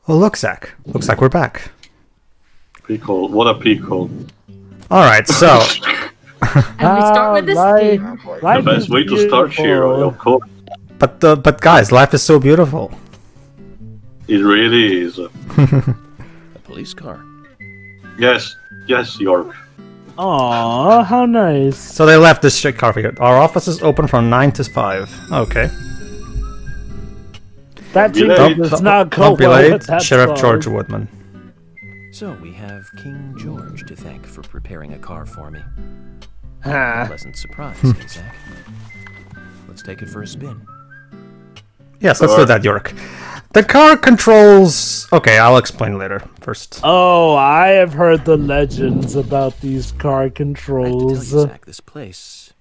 Oh, look, Zach. Looks like we're back. Pickle. What a pickle. Alright, so... And we start with this theme. The best way to start Shiro, of course. But guys, life is so beautiful. It really is. A police car. Yes, York. Aww, how nice. So they left this shit car for you. Our office is open from 9 to 5. Okay. That Don't, not don't be well late, with that Sheriff song. George Woodman. So we have King George to thank for preparing a car for me. Ah. Pleasant surprise, Zach. Let's take it for a spin. Yes, let's do that, York. The car controls... Okay, I'll explain later. First. Oh, I have heard the legends about these car I have to tell controls. you, Zach, this place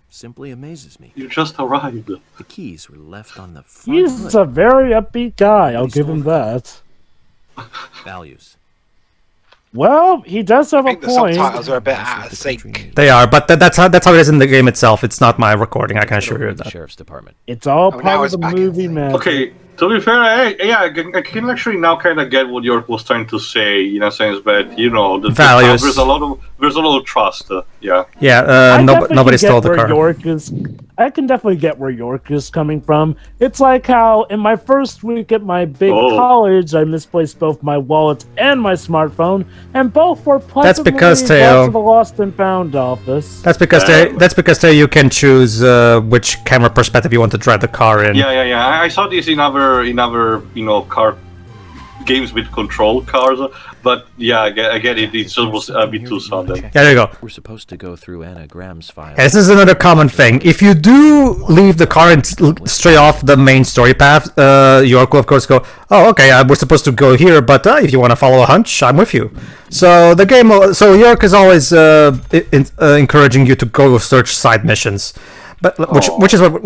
simply amazes me. You just arrived. The keys were left on the front He's hood. a very upbeat guy, I'll give him that. Values. Well, he does have I a think the point. subtitles are a bit out of sync. They are, but that's how it is in the game itself. It's not my recording, I can assure you The that. sheriff's department. It's all now part of it's the back movie, in. man. Okay, to be fair, I can actually now kind of get what York was trying to say, in a sense that, you know, Values. there's a lot of trust, yeah. Yeah, nobody stole the car. I can definitely get where York is coming from. It's like how in my first week at my big college, I misplaced both my wallet and my smartphone, and both were pleasantly because, brought Teo, to the lost and found office. That's because you can choose which camera perspective you want to drive the car in. Yeah. I saw this in other car games with control cars, but yeah, I get it. It just was a bit too sudden. Yeah, there you go. We're supposed to go through Anna Graham's file. Yeah, this is another common thing. If you do leave the car and stray off the main story path, York will of course go, oh, okay, we're supposed to go here, but if you want to follow a hunch, I'm with you. So the game, so York is always encouraging you to go search side missions. But which is what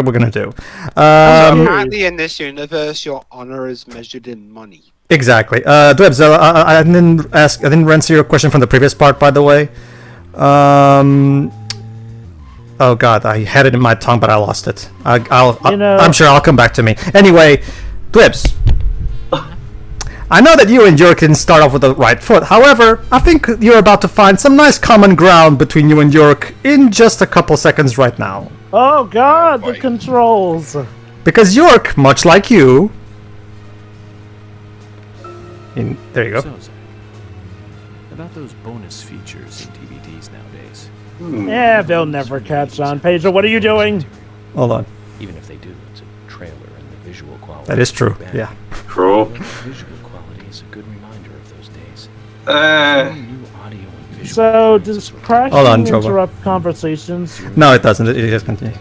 we're gonna do. So apparently, in this universe, your honor is measured in money. Exactly. Dwebs, I didn't answer your question from the previous part, by the way. Oh God, I had it in my tongue, but I lost it. I'm sure I'll come back to me. Anyway, Dwebs. I know that you and York didn't start off with the right foot. However, I think you're about to find some nice common ground between you and York in just a couple seconds right now. Oh God, the controls. Because York, much like you... there you go. So, Zach, about those bonus features in DVDs nowadays. Yeah, they'll never catch on. Pedro, what are you doing? Hold on. Even if they do, it's a trailer and the visual quality. That is true, bad. yeah. True. The visual quality is a good reminder of those days. New audio and visual So, does crashing Hold on, Jovo. interrupt conversations? No, it doesn't. It just continues.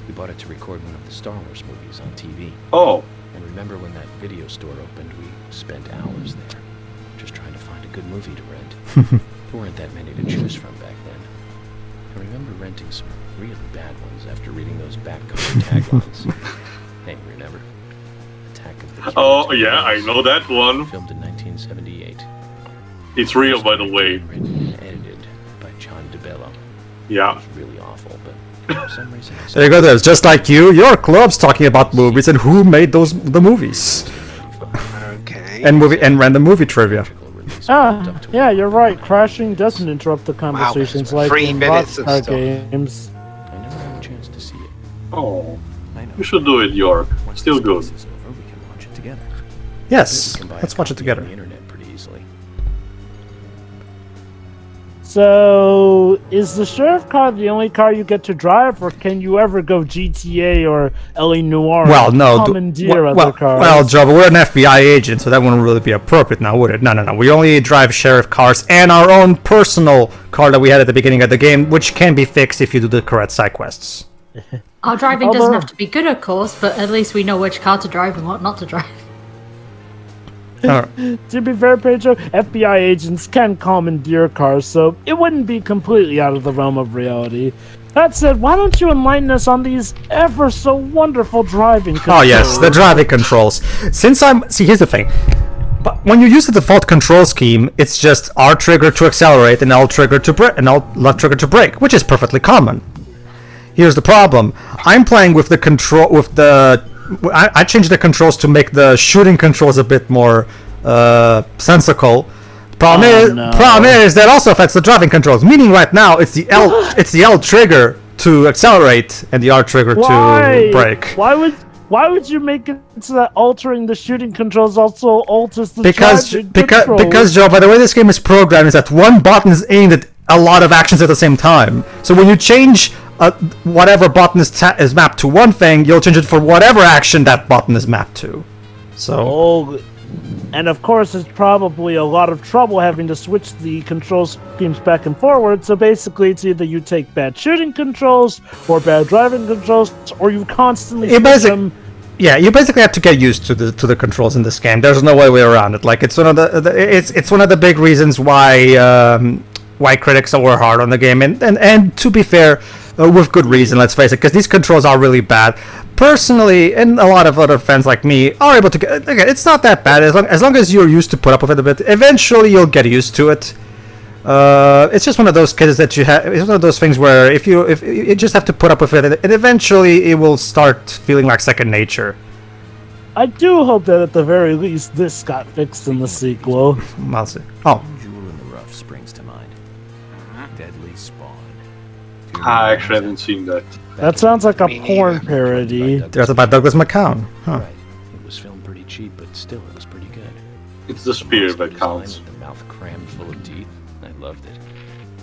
We bought it to record one of the Star Wars movies on TV. Oh. And remember when that video store opened, we spent hours there, just trying to find a good movie to rent. There weren't that many to choose from back then. I remember renting some really bad ones after reading those backcover taglines. Hey, remember? Attack of the Killers. Oh, yeah, I know that one. Filmed in 1978. It's real, by the way. Written and edited by John DeBello. Yeah. It was really awful, but for some reason... There you go, there's just like you, York loves talking about movies and who made the movies. Okay. And random movie trivia. Yeah, you're right. Crashing doesn't interrupt the conversations like 3 in minutes of Rockstar stuff. games. I never had a chance to see it. Oh. I know. You should do it, York. Once Still this good. case is over, we can watch it together. Yes, We can buy a let's watch it copy on together. the internet pretty easily. So, is the sheriff car the only car you get to drive, or can you ever go GTA or LA Noire? Well, no. Commandeer other cars? Well, Joe, we're an FBI agent, so that wouldn't really be appropriate now, would it? No. We only drive sheriff cars and our own personal car that we had at the beginning of the game, which can be fixed if you do the correct side quests. Our driving doesn't have to be good, of course, but at least we know which car to drive and what not to drive. To be fair, Pedro, FBI agents can commandeer cars, so it wouldn't be completely out of the realm of reality. That said, why don't you enlighten us on these ever so wonderful driving controls? Oh yes, the driving controls. See, here's the thing. But when you use the default control scheme, it's just R trigger to accelerate and L trigger to brake and left trigger to brake, which is perfectly common. Here's the problem. I'm playing with the I changed the controls to make the shooting controls a bit more sensical. Problem is that also affects the driving controls. Meaning right now it's the L trigger to accelerate and the R trigger to brake. Why would you make it so that altering the shooting controls also alters the driving controls? Because Joe, by the way this game is programmed is that one button is aimed at a lot of actions at the same time. So when you change whatever button is mapped to one thing, you'll change it for whatever action that button is mapped to. So. And of course, it's probably a lot of trouble having to switch the control schemes back and forward. So basically, it's either you take bad shooting controls or bad driving controls, or you constantly switch them. Yeah, you basically have to get used to the controls in this game. There's no way around it. Like it's one of it's one of the big reasons why critics were hard on the game, and to be fair, with good reason. Let's face it, because these controls are really bad. Personally, and a lot of other fans like me are able to get. Again, it's not that bad as long as you're used to put up with it a bit. Eventually, you'll get used to it. It's just one of those cases that you have. It's one of those things where if you just have to put up with it, and eventually it will start feeling like second nature. I do hope that at the very least this got fixed in the sequel. I'll see. Oh. Jewel in the rough springs to mind. Deadly spawn. I actually haven't seen that. That sounds like a porn parody. There's about Douglas McCown. Huh. Right. It was filmed pretty cheap, but still it was pretty good. It's the spear that counts. The mouth crammed full of teeth. I loved it.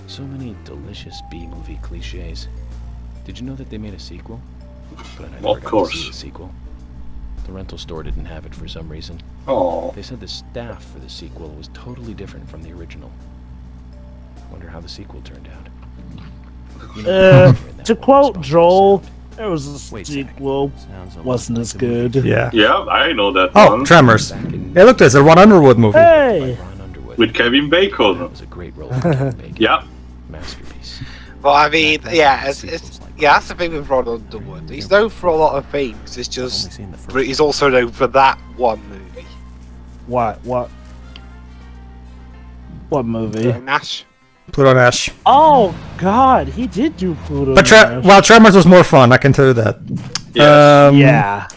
So many delicious B-movie cliches. Did you know that they made a sequel? But I never got to see the sequel. The rental store didn't have it for some reason. Oh. They said the staff for the sequel was totally different from the original. I wonder how the sequel turned out. You know, to quote Joel, it was a sequel. Wasn't as good. Yeah. Yeah, I know that Oh, one. Tremors. Hey, look, there's a Ron Underwood movie. Hey! With Kevin Bacon. That was a great role for Kevin Bacon. Yeah. Masterpiece. Well, I mean, yeah, it's that's the thing with Ron Underwood. He's known for a lot of things. It's just he's also known for that one movie. What movie? Nash. Pluto Nash. Oh God, he did do Pluto But Nash. Tremors was more fun, I can tell you that. Yes. Yeah.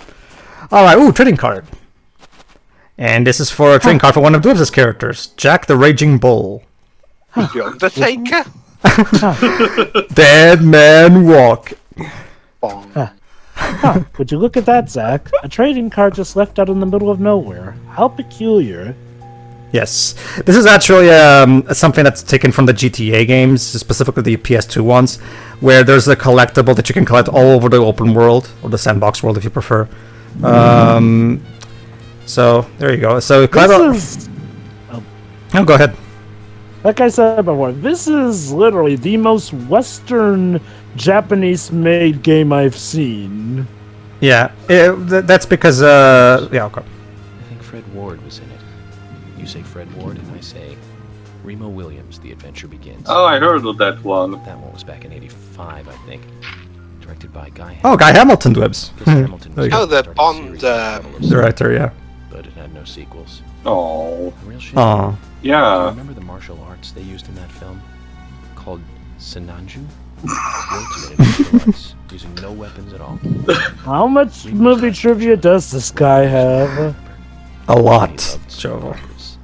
Alright, ooh, trading card. And this is for a trading card for one of Dwebs' characters, Jack the Raging Bull. The Undertaker. Dead Man Walk. Bong. Would you look at that, Zach? A trading card just left out in the middle of nowhere. How peculiar. Yes. This is actually something that's taken from the GTA games, specifically the PS2 ones, where there's a collectible that you can collect all over the open world, or the sandbox world if you prefer. So, there you go. So, Oh, go ahead. Like I said before, this is literally the most Western Japanese-made game I've seen. Yeah, that's because, yeah, okay. I think Fred Ward was in it. You say Fred Ward, and I say Remo Williams, The Adventure Begins. Oh, I heard of that one. That one was back in '85, I think. Directed by Guy Oh, Guy Hamilton, Dwebs. Hamilton was Oh, the started a Bond, series of journalists, Director, yeah. but it had no sequels. Oh. A real shame. Aw. Do you Yeah. remember the martial arts they used in that film? Called Sinanju? The ultimate in martial arts, using no weapons at all. How much movie trivia does this guy have? A lot, Loved Joe. Spartacus.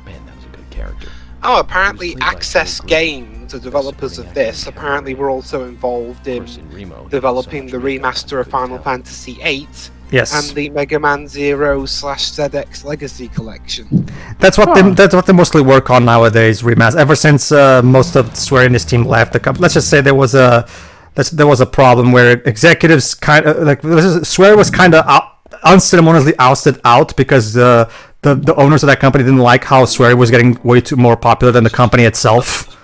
Man, that was a good character. Oh, apparently Access Games, the developers of this, apparently were also involved in developing the remaster of Final Fantasy VIII Yes. and the Mega Man Zero/ZX Legacy Collection. That's what they mostly work on nowadays, remaster. Ever since most of Square and his team left the company, let's just say there was a problem where executives kind of Square was kind of unceremoniously ousted out because the owners of that company didn't like how Square was getting way too more popular than the company itself.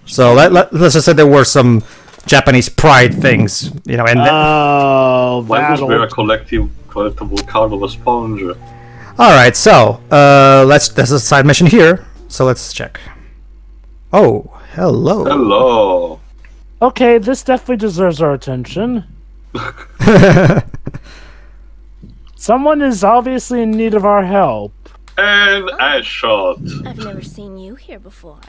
So let's just say there were some Japanese pride things, you know, and Why was there a collectible card of a sponge? all right, so there's a side mission here, so let's check. Oh, hello. Hello. Okay, this definitely deserves our attention. Someone is obviously in need of our help. And a shot. I've never seen you here before.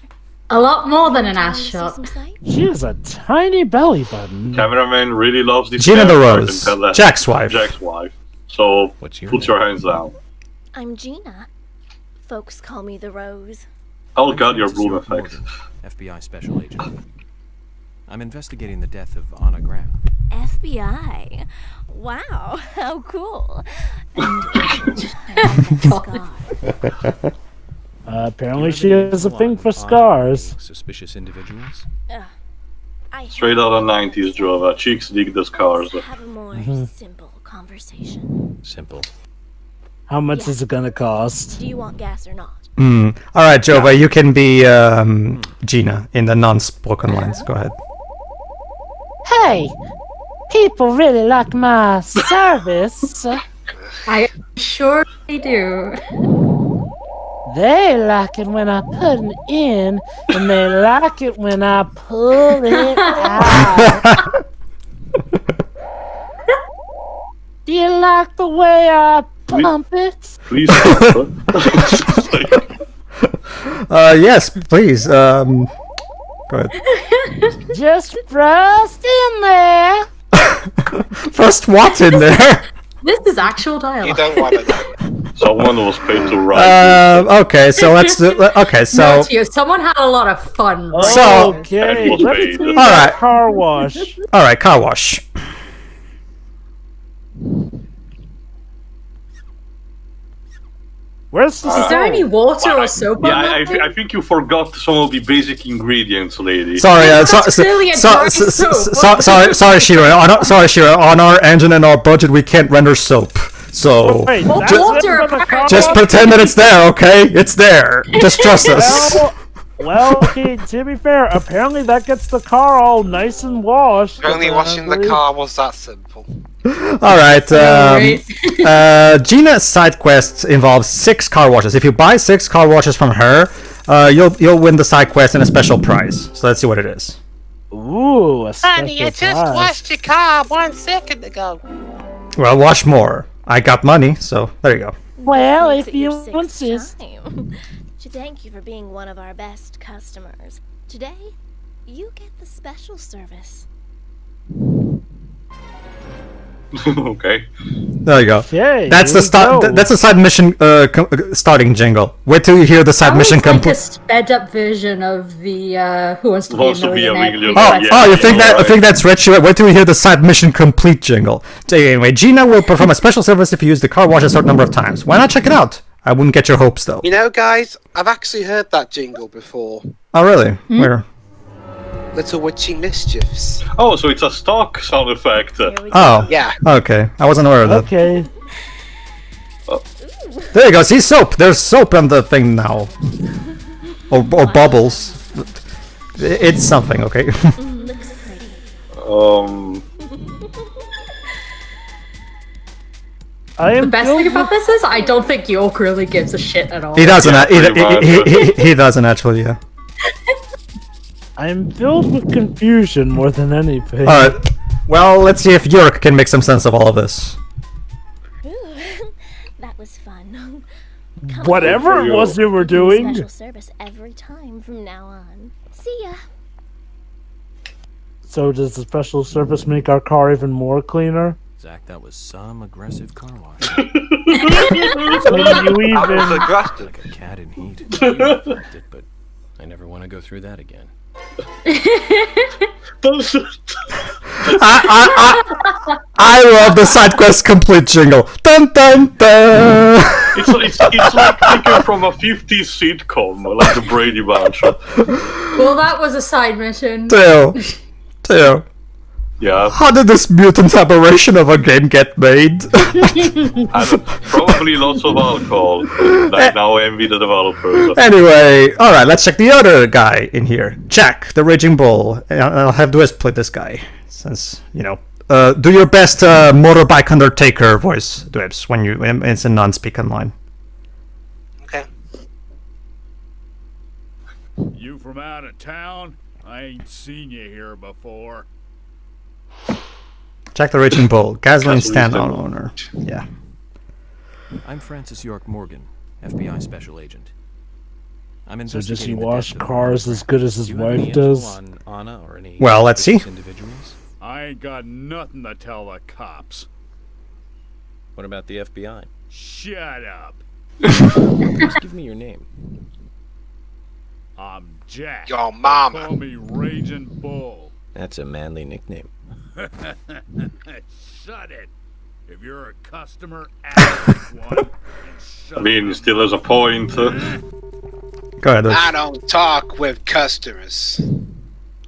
A lot more than an ass shot. She has a tiny belly button. Cameraman really loves this. Gina the character, I Rose, can tell that. Jack's wife. Jack's wife. So What's your put name? your hands down. I'm Gina. Folks call me the Rose. Oh I'm god, your Francis bloom York effect. Morgan, FBI special agent. I'm investigating the death of Anna Graham. FBI. Wow, how cool. And scar. Apparently she has a thing for scars. Suspicious individuals? I Straight out of 90s Jova. Chicks dig the scars. Let's have a more simple conversation. Simple. How much is it gonna cost? Do you want gas or not? Alright, Jova, you can be Gina in the non-spoken lines. Go ahead. Hey! People really like my service. I sure they do. They like it when I put it in, and they like it when I pull it out. Do you like the way I pump it? Please stop. Yes, please. Go ahead. Just thrust in there. First, what in there? This is actual You dialogue. don't want to know. Someone was paid to write. Okay, so let's do. Okay, so. Not you. Someone had a lot of fun. So- Okay, was let's paid. see All that right. car wash. Alright, car wash. Where's the Is there any water or soap Yeah, on that thing? I think you forgot some of the basic ingredients, lady. Sorry, That's clearly a dry soap. sorry, Shiro. Sorry, Shiro. On our engine and our budget, we can't render soap. So Wait, Well, that's water, it for the car apparently. just wash? pretend that it's there, okay? It's there. Just trust us. Well, okay, to be fair, apparently that gets the car all nice and washed. Only washing the apparently. car was that simple. Alright, Gina's side quest involves 6 car washes. If you buy 6 car washes from her, you'll win the side quest and a special prize. So let's see what it is. Ooh, a Honey, I special just prize. washed your car 1 second ago. Well, wash more. I got money, so there you go. Well, Makes if it your you 6th insist. time. To thank you for being one of our best customers. Today, you get the special service. Okay. There you go. Okay, That's the here we start. go. That's the side mission starting jingle. Wait till you hear the side That was mission like a complete. sped up version of the Who Wants to Be a Wants to be a Millionaire. millionaire. Oh, request. yeah, you think that? I alright. think that's Red Shirt. Wait till you hear the side mission complete jingle. So anyway, Gina will perform a special service if you use the car wash a certain number of times. Why not check it out? I wouldn't get your hopes though. You know, guys, I've actually heard that jingle before. Oh really? Where? Little Witchy Mischiefs. Oh, so it's a stock sound effect. Here we go. Oh. Yeah. Okay. I wasn't aware of that. Okay. There you go. See soap. There's soap on the thing now. Or bubbles. It's something. Okay. Looks pretty. I am The best thing about this is I don't think York really gives a shit at all. He doesn't. Yeah, pretty much. He doesn't actually. Yeah. I am filled with confusion more than anything. All right. Well, let's see if York can make some sense of all of this. Ooh, that was fun. Come Whatever it was you were on, doing. special service every time from now on. See ya. So does the special service make our car even more cleaner? Zach, that was some aggressive car wash. So you That was even... aggressive. Like a cat in heat. I liked it, but I never want to go through that again. I love the side quest complete jingle. Dun dun dun. It's like taken from a 50s sitcom, like the Brady Bunch. Well, that was a side mission. Theo. Yeah, How did this mutant aberration of a game get made? probably lots of alcohol. Like now envy the developers. Anyway, alright, let's check the other guy in here. Jack, the Raging Bull. And I'll have Dues play this guy. Since, you know. Do your best motorbike undertaker voice, Dues, when it's a non-speaking line. Okay. You from out of town? I ain't seen you here before. Jack the Raging Bull, gasoline stand stand owner. Yeah. I'm Francis York Morgan, FBI special agent. I'm So does he investigating the wash death of cars Anna as good as his Do you have any wife info does? on Anna or any Well, let's see. suspicious individuals? I ain't got nothing to tell the cops. What about the FBI? Shut up. Just give me your name. I'm Jack. Your mama. Call me Raging Bull. That's a manly nickname. Shut it. If you're a customer, ask one. And shut I mean, up. still has a point. Go ahead. I don't talk with customers.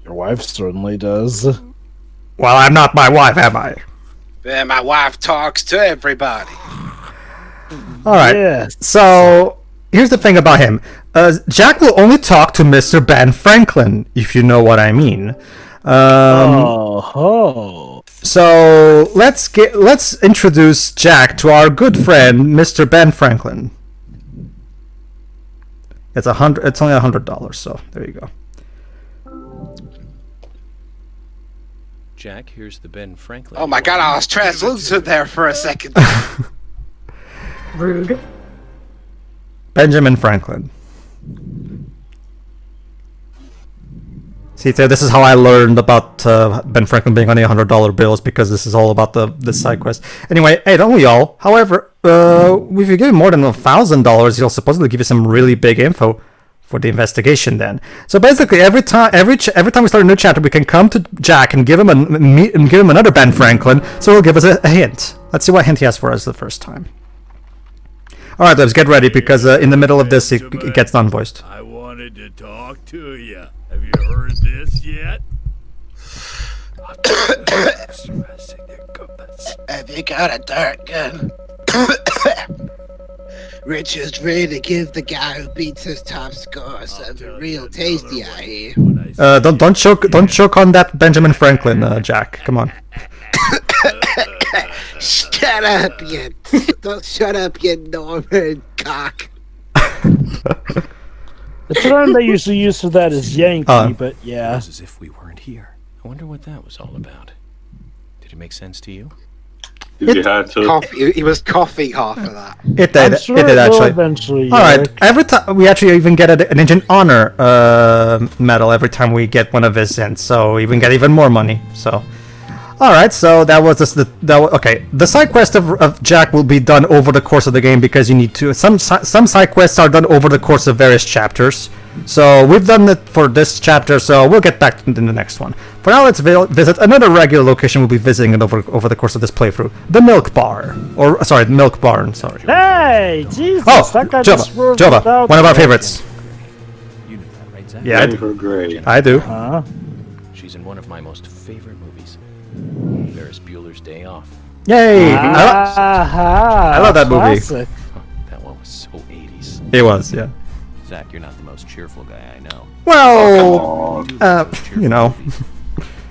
Your wife certainly does. Well, I'm not my wife, am I? But my wife talks to everybody. All right. Yes. So here's the thing about him. Jack will only talk to Mr. Ben Franklin, if you know what I mean. So let's introduce Jack to our good friend, Mr. Ben Franklin. It's only $100, so there you go. Jack, here's the Ben Franklin. Oh my god, I was translucent there for a second. Rude. Benjamin Franklin. See, this is how I learned about Ben Franklin being only $100 bills, because this is all about the side quest. Anyway, hey, don't we all? However, if you give him more than $1,000, he'll supposedly give you some really big info for the investigation. Then, so basically, every time we start a new chapter, we can come to Jack and give him another Ben Franklin. So he'll give us a hint. Let's see what hint he has for us the first time. All right, let's get ready, because in the middle of this, it gets non-voiced. I wanted to talk to you. Have you heard this yet? Have you got a dart gun? Richard's ready to give the guy who beats his top score something real tasty out here. Don't choke on that Benjamin Franklin, Jack. Come on. Shut up, you! Don't shut up, you Norman cock. The term they usually use for that is Yankee, but yeah. It was as if we weren't here. I wonder what that was all about. Did it make sense to you? You had to. He was coughing half of that. It did. I'm sure it did will actually. eventually. All right. Every time we actually even get an Engine Honor medal every time we get one of his in, so we even get even more money. So, all right. So that was okay. The side quest of Jack will be done over the course of the game, because you need to. Some side quests are done over the course of various chapters. So we've done it for this chapter, so we'll get back to the next one. For now, let's visit another regular location we'll be visiting over the course of this playthrough. The Milk Bar. Or, sorry, the Milk Barn, sorry. Hey, Jesus! Oh, that guy just Jova, one of our favorites. You knew that, right, Zach? Yeah, I do. Huh? She's in one of my most favorite movies, Ferris Bueller's Day Off. Yay! I love that movie. Classic. That one was so 80s. It was, yeah. Zach, you're not the most cheerful guy I know. Well, you know.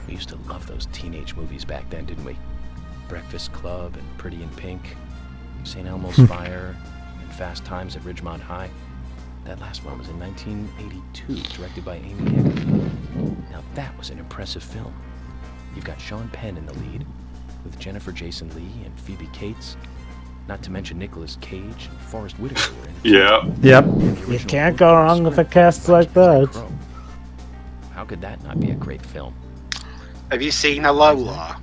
We used to love those teenage movies back then, didn't we? Breakfast Club and Pretty in Pink, St. Elmo's Fire, and Fast Times at Ridgemont High. That last one was in 1982, directed by Amy Hector. Now that was an impressive film. You've got Sean Penn in the lead, with Jennifer Jason Leigh and Phoebe Cates. Not to mention Nicolas Cage and Forrest Whitaker were in it. Yeah. Yep. You can't go wrong with a cast like that. How could that not be a great film? Have you seen Alola?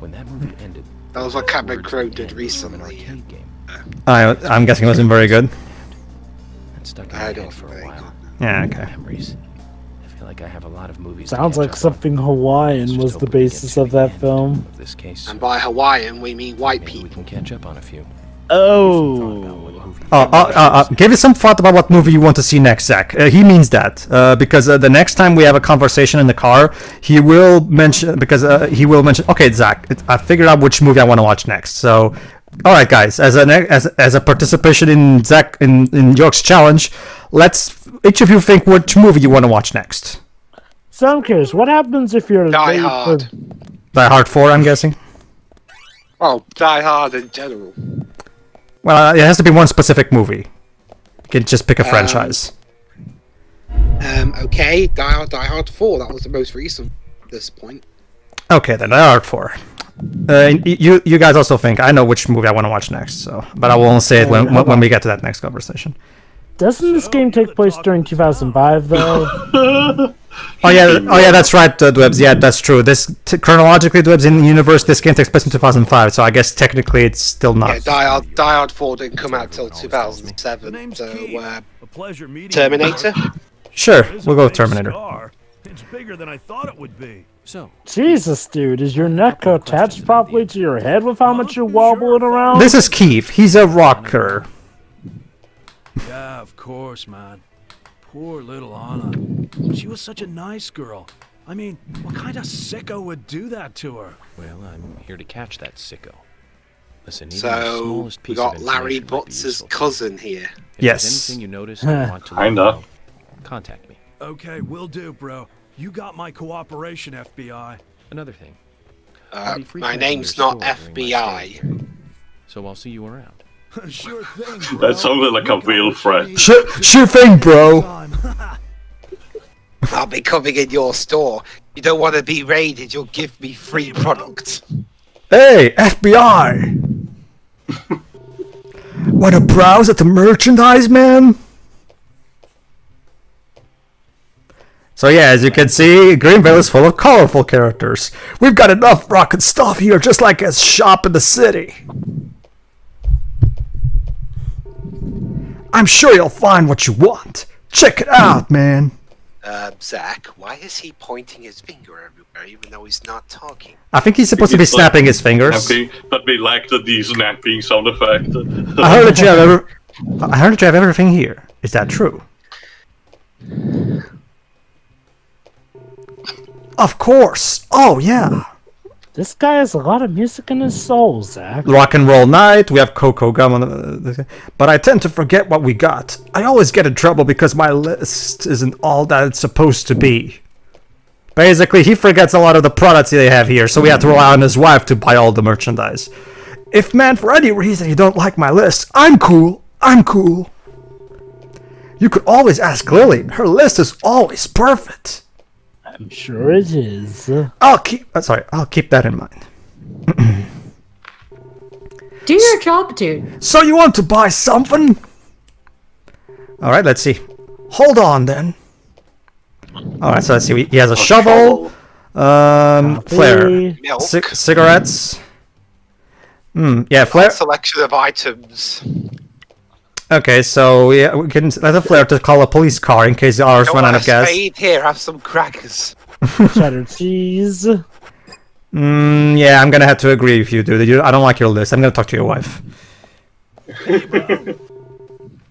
When that movie ended, That was what Cameron Crowe did recently. I'm guessing it wasn't very good. That stuck in my I head don't for a think. while. Yeah, okay. Memories. I feel like I have a lot of movies. Sounds to like catch up on. something Hawaiian was the basis of that film. Of this case, And by Hawaiian, we mean white maybe we people. can catch up on a few. Oh. Give it some thought about what movie you want to see next, Zach. He means that because the next time we have a conversation in the car, he will mention okay, Zach, I figured out which movie I want to watch next. So, all right, guys, as a participation in Zach in York's challenge, let's each of you think which movie you want to watch next. So I'm curious, what happens if you're Die Hard. Die Hard 4, I'm guessing. Oh, Die Hard in general. Well, it has to be one specific movie. You can just pick a franchise. Okay, Die Hard 4, that was the most recent at this point. Okay, then Die Hard 4. You guys also think I know which movie I want to watch next, so but I won't say it when we get to that next conversation. Doesn't this game take place during 2005, though? Oh yeah, that's right, Dwebs. Yeah, that's true. This chronologically, Dwebs, in the universe, this game takes place in 2005. So I guess technically it's still not. Yeah, Die Hard 4 didn't come out till 2007. So Terminator. Sure, we'll go with Terminator. It's bigger than I thought it would be. So, Jesus, dude, is your neck attached properly to your head with how much you're wobbling around? This is Keith. He's a rocker. Yeah, of course, man. Poor little Anna. She was such a nice girl. I mean, what kind of sicko would do that to her? well, I'm here to catch that sicko. Listen, even the So smallest we piece of got Larry information might be Butts' useful. cousin here. If Yes. there's anything you notice and want to let me Kinda. know, contact me. Okay, will do, bro. You got my cooperation, FBI. Another thing. I'll be My frequenting name's your not store during my stay FBI. here. So I'll see you around. Sure thing, bro. That sounded like a real threat. Sure thing, bro. I'll be coming in your store. You don't want to be raided, you'll give me free products. Hey, FBI. Want to browse at the merchandise, man? So yeah, as you can see, Greenvale is full of colorful characters. We've got enough rocket stuff here, just like a shop in the city. I'm sure you'll find what you want. Check it out, man. Zach, why is he pointing his finger everywhere even though he's not talking? I think he's supposed to be snapping his fingers. But we like the snapping sound effect. I heard that you have everything here. Is that true? Of course. Oh yeah. This guy has a lot of music in his soul, Zach. Rock and roll night. We have Cocoa Gum on the, but I tend to forget what we got. I always get in trouble because my list isn't all that it's supposed to be. Basically, he forgets a lot of the products they have here, so we have to rely on his wife to buy all the merchandise. If, man, for any reason you don't like my list, I'm cool. I'm cool. You could always ask Lily. Her list is always perfect. I'm sure it is. I'll keep that in mind. Do your job, dude. So you want to buy something? All right, let's see. Hold on, then. All right, so let's see. He has a shovel, flare, Milk. cigarettes. Yeah, flare. Selection of items. Okay, so yeah, we can let a flare to call a police car in case ours Don't run out want of a gas. spade? Here, have some crackers. Cheddar cheese. Yeah, I'm gonna have to agree with you, dude. I don't like your list. I'm gonna talk to your wife.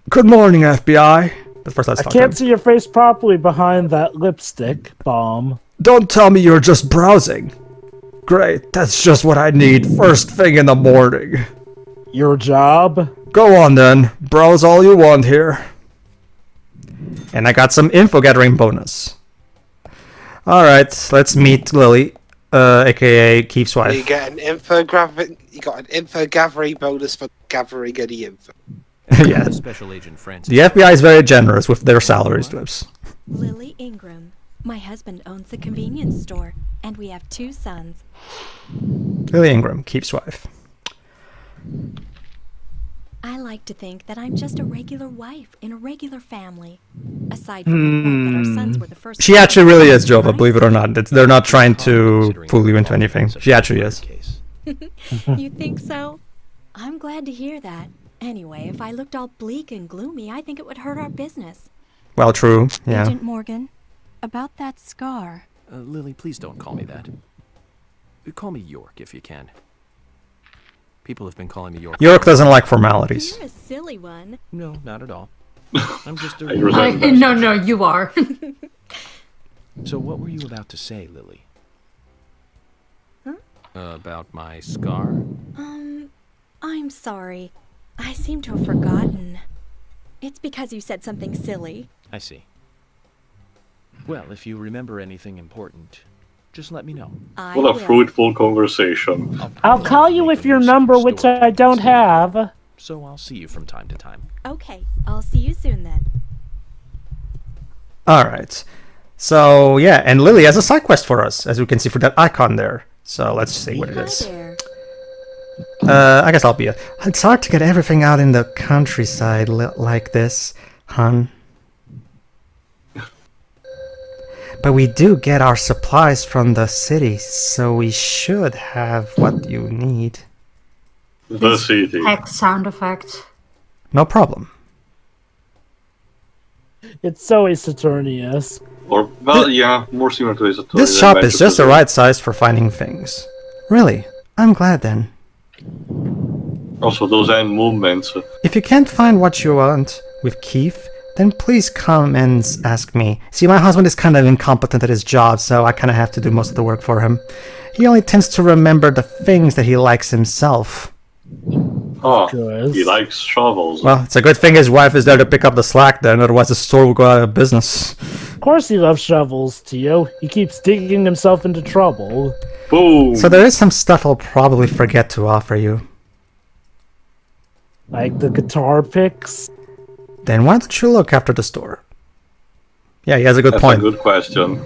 Good morning, FBI. But first, let's I talk to him. can't see your face properly behind that lipstick bomb. Don't tell me you're just browsing. Great, that's just what I need first thing in the morning. Your job? Go on then, browse all you want here. And I got some info gathering bonus. Alright, let's meet Lily, aka Keith's wife. You get an info gathering. You got an info gathering bonus for gathering any info. Yeah. Special Agent Francis. The FBI is very generous with their salaries, Dwips. Lily Ingram. My husband owns a convenience store, and we have 2 sons. Lily Ingram, Keith's wife. I like to think that I'm just a regular wife in a regular family. Aside from the fact that our sons were the first. She actually really is, Jova, believe it or not. They're not trying to fool you into anything. She actually is. You think so? I'm glad to hear that. Anyway, if I looked all bleak and gloomy, I think it would hurt our business. Well, true, yeah. Agent Morgan, about that scar. Lily, please don't call me that. Call me York if you can. People have been calling me York. York doesn't like formalities. You're a silly one. No, not at all. I'm just a... No, you are. So what were you about to say, Lily? Huh? About my scar? I'm sorry. I seem to have forgotten. It's because you said something silly. I see. Well, if you remember anything important, just let me know. What a fruitful conversation. I'll call you with your number, which I don't have. So I'll see you from time to time. Okay, I'll see you soon then. Alright. So, yeah, and Lily has a side quest for us, as you can see for that icon there. So, let's see what it is. There. I guess I'll be It's hard to get everything out in the countryside like this. Hun. But we do get our supplies from the city, so we should have what you need. The city. Hex sound effect. No problem. It's so Saturnius. Or, well, yeah, more similar to Ace Attorney. This shop is just the right size for finding things. Really, I'm glad then. Also, those end movements. If you can't find what you want with Keith, then please come and ask me. See, my husband is kind of incompetent at his job, so I kind of have to do most of the work for him. He only tends to remember the things that he likes himself. Oh, he likes shovels. Well, it's a good thing his wife is there to pick up the slack then, otherwise the store will go out of business. Of course he loves shovels, Tio. He keeps digging himself into trouble. Boom! So there is some stuff I'll probably forget to offer you. Like the guitar picks? Then why don't you look after the store? Yeah, he has a good point. That's a good question.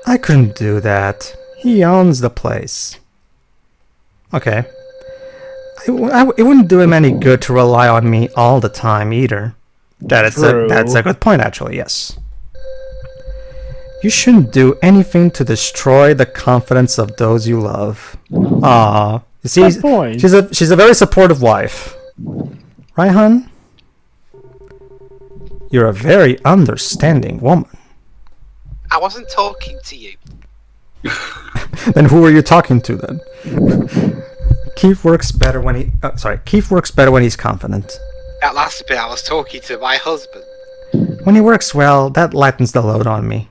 I couldn't do that. He owns the place. Okay. It wouldn't do him any good to rely on me all the time either. That's a good point, actually, yes. You shouldn't do anything to destroy the confidence of those you love. Ah, you see, she's a very supportive wife. Right, hun? You're a very understanding woman. I wasn't talking to you. Then who are you talking to then? Keith works better when Keith works better when he's confident. That last bit I was talking to my husband. When he works well, that lightens the load on me.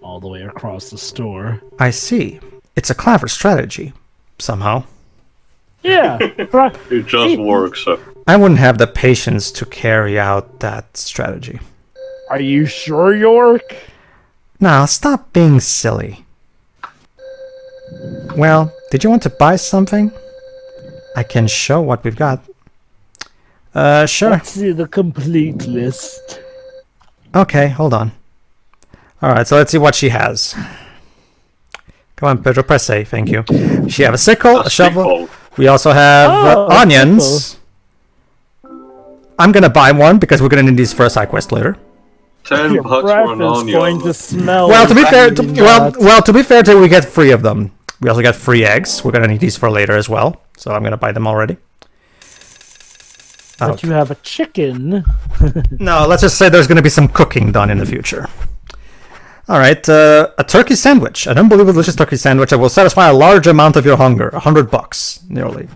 All the way across the store. I see. It's a clever strategy. Somehow. Yeah. It just works. I wouldn't have the patience to carry out that strategy. Are you sure, York? Now, stop being silly. Well, did you want to buy something? I can show what we've got. Sure. Let's see the complete list. Okay, hold on. Alright, so let's see what she has. Come on, Pedro, press A, thank you. She have a sickle, a shovel. We also have onions. I'm gonna buy one because we're gonna need these for a side quest later. $10 for an onion. Going to smell well, to be fair, to be fair, we get 3 of them. We also get 3 eggs. We're gonna need these for later as well, so I'm gonna buy them already. But you have a chicken. No, let's just say there's gonna be some cooking done in the future. Alright, a turkey sandwich. An unbelievably delicious turkey sandwich that will satisfy a large amount of your hunger. $100, nearly.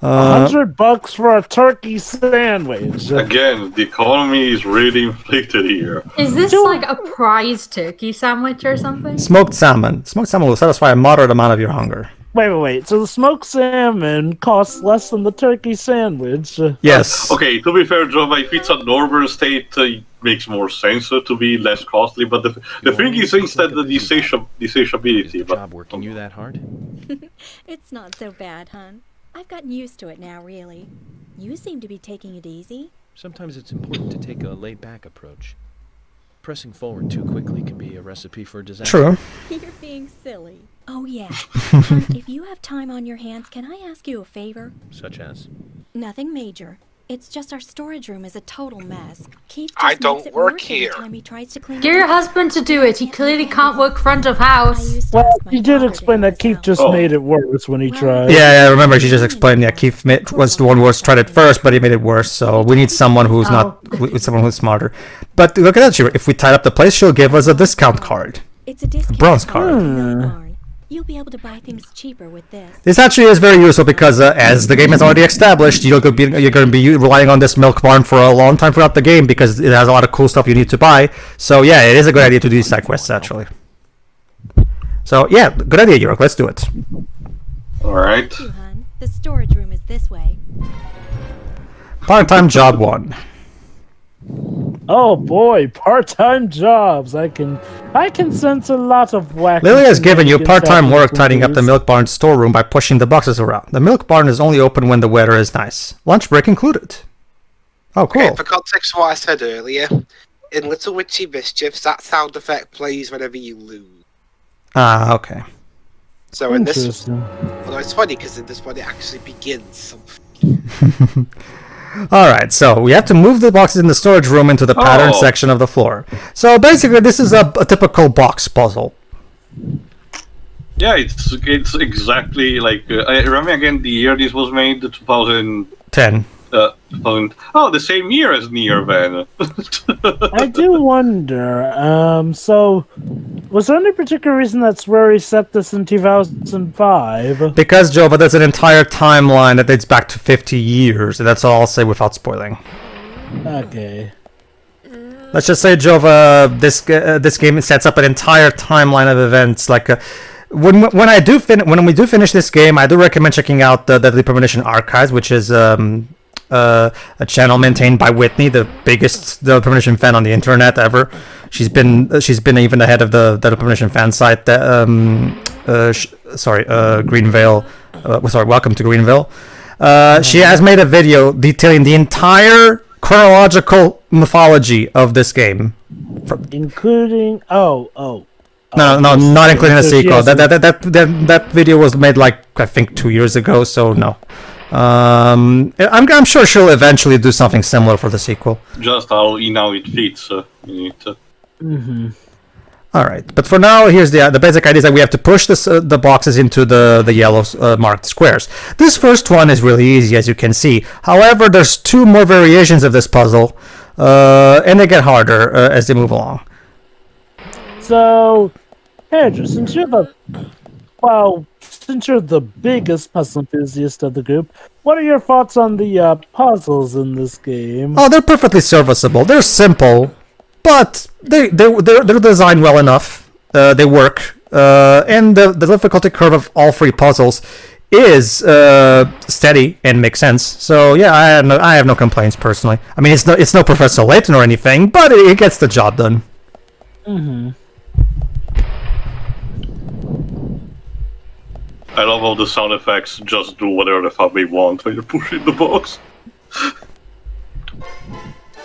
$100 for a turkey sandwich. Again, the economy is really inflated here. Is this like a prize turkey sandwich or something? Smoked salmon. Smoked salmon will satisfy a moderate amount of your hunger. Wait. So the smoked salmon costs less than the turkey sandwich? Yes. Okay, to be fair, Joe, if it's a northern state, it makes more sense to be less costly. But the thing is instead the desatiability. Job working you that hard? It's not so bad, hon. I've gotten used to it now, really. You seem to be taking it easy. Sometimes it's important to take a laid-back approach. Pressing forward too quickly can be a recipe for disaster. True. You're being silly. Oh, yeah. Hon, if you have time on your hands, can I ask you a favor? Such as? Nothing major. It's just our storage room is a total mess. Keith just I don't makes it work worse here. every time he tries to clean Get it your up. husband to do it. He clearly can't work front of house. Well, you did explain that Keith just made it worse when he tried. Yeah, remember she just explained. Yeah, Keith was the one who tried it first, but he made it worse. So we need someone who's someone who's smarter. But look at that! If we tied up the place, she'll give us a discount card. It's a discount bronze card. You'll be able to buy things cheaper with this. This actually is very useful because, as the game has already established, you're going to be relying on this milk barn for a long time throughout the game because it has a lot of cool stuff you need to buy. So yeah, it is a good idea to do these side quests actually. So yeah, good idea, York. Let's do it. All right. Thank you, hon. The storage room is this way. Part-time job 1. Oh boy, part-time jobs. I can sense a lot of whack. Lily has given you part-time work tidying up the milk barn storeroom by pushing the boxes around. The milk barn is only open when the weather is nice. Lunch break included. Oh, cool. Okay, for context of what I said earlier, in Little Witchy Mischiefs, that sound effect plays whenever you lose. Ah, okay. So in this, although it's funny because in this one it actually begins. Alright, so we have to move the boxes in the storage room into the pattern section of the floor. So basically, this is a typical box puzzle. Yeah, it's exactly like... remember again the year this was made? 2010. 2010. The same year as Nier, then. I do wonder, so... Was there any particular reason that Swery set this in 2005? Because, Jova, there's an entire timeline that dates back to 50 years. That's all I'll say without spoiling. Okay. Let's just say, Jova, this game sets up an entire timeline of events. Like, when we do finish this game, I do recommend checking out the Premonition Archives, which is a channel maintained by Whitney, the biggest Premonition fan on the internet ever. She's been even ahead of the Premonition fan site. Greenvale. Welcome to Greenvale. She has made a video detailing the entire chronological mythology of this game, including no, not including the sequel. That video was made like I think 2 years ago. So no. I'm sure she'll eventually do something similar for the sequel. Just how it fits in it. All right, but for now, here's the basic idea: is that we have to push the boxes into the yellow marked squares. This first one is really easy, as you can see. However, there's 2 more variations of this puzzle, and they get harder as they move along. So, Pedro, since you're the biggest puzzle enthusiast of the group, what are your thoughts on the puzzles in this game? Oh, they're perfectly serviceable. They're simple, but they're designed well enough. They work, and the difficulty curve of all 3 puzzles is steady and makes sense. So yeah, I have no complaints personally. I mean, it's no Professor Layton or anything, but it gets the job done. I love how the sound effects just do whatever the fuck they want when you're pushing the box.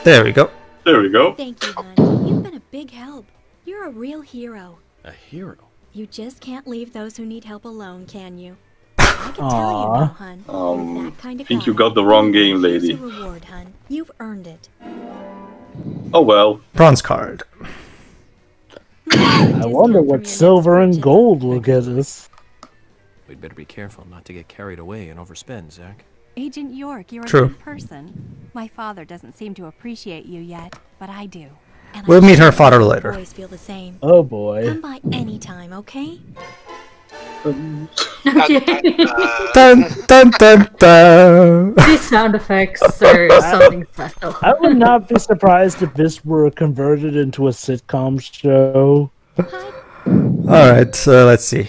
There we go. There we go. Thank you, hon. You've been a big help. You're a real hero. A hero? You just can't leave those who need help alone, can you? I can tell you now, hun. You're that kind of I think guy. you got the wrong game, lady. Here's your reward, hun. You've earned it. Oh well. Bronze card. I wonder what silver and gold will get us. We'd better be careful not to get carried away and overspend, Zach. Agent York, you're a True. good person. My father doesn't seem to appreciate you yet, but I do. And We'll I'm meet her sure father you later. boys feel the same. Oh boy. Come by anytime, okay? Dun dun dun dun. These sound effects are something special. I would not be surprised if this were converted into a sitcom show. All right, let's see.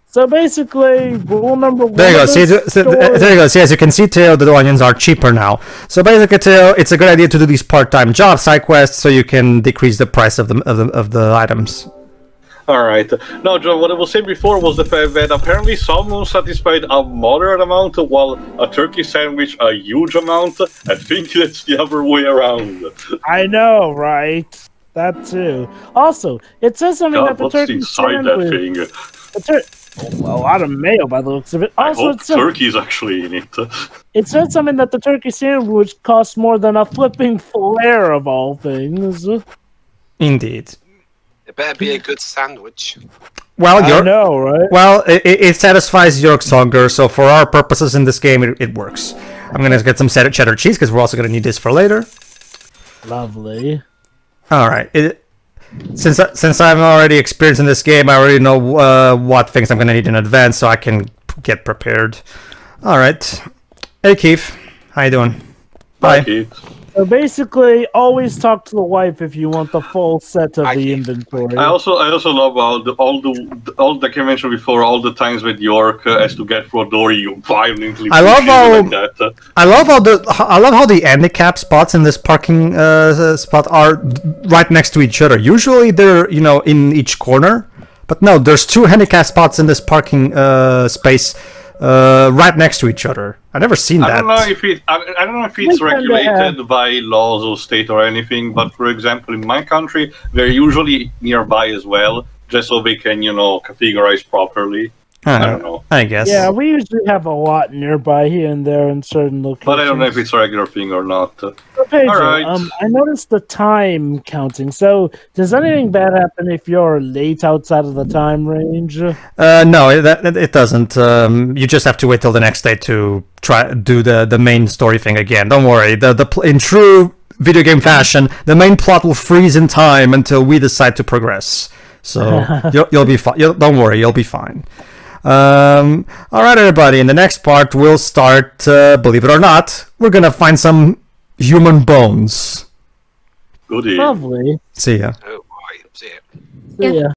So basically, rule number 1. There you go. See, there you go. See, as you can see, Teo, the onions are cheaper now. So basically, Teo, it's a good idea to do these part-time jobs, side quests, so you can decrease the price of the items. Alright. No, John, what I was saying before was the fact that apparently someone satisfied a moderate amount while a turkey sandwich a huge amount. I think that's the other way around. I know, right? That too. Also, it says something God, that the what's turkey inside sandwich... that thing? A lot of mayo by the looks of it. I Also, hope turkey's actually in it. It said something that the turkey sandwich costs more than a flipping flare of all things. Indeed. It better be a good sandwich. Well, I know, right? Well, it satisfies York's hunger, so for our purposes in this game, it works. I'm gonna get some cheddar cheese because we're also gonna need this for later. Lovely. All right. Since I'm already experienced in this game, I already know what things I'm gonna need in advance, so I can get prepared. All right. Hey, Keith. How you doing? Bye. Keith. So basically, always talk to the wife if you want the full set of the inventory. I also love all the convention before, all the times with York has to get through a door, you violently. I love how like that. I love how the handicap spots in this parking spot are right next to each other. Usually they're in each corner, but no, there's 2 handicap spots in this parking space right next to each other. I've never seen that. I don't know if it's regulated by laws or state or anything, but for example, in my country, they're usually nearby as well, just so they can, categorize properly. I don't know. I guess. Yeah, we usually have a lot nearby here and there in certain locations. But I don't know if it's a regular thing or not. So, Pedro, Alright. I noticed the time counting. So, does anything bad happen if you're late outside of the time range? No, it doesn't. You just have to wait till the next day to do the main story thing again. Don't worry. In true video game fashion, the main plot will freeze in time until we decide to progress. So you'll be fine. Don't worry, you'll be fine. All right, everybody. In the next part, we'll start. Believe it or not, we're gonna find some human bones. Goodie. Lovely. See ya. Oh boy, see it. See ya.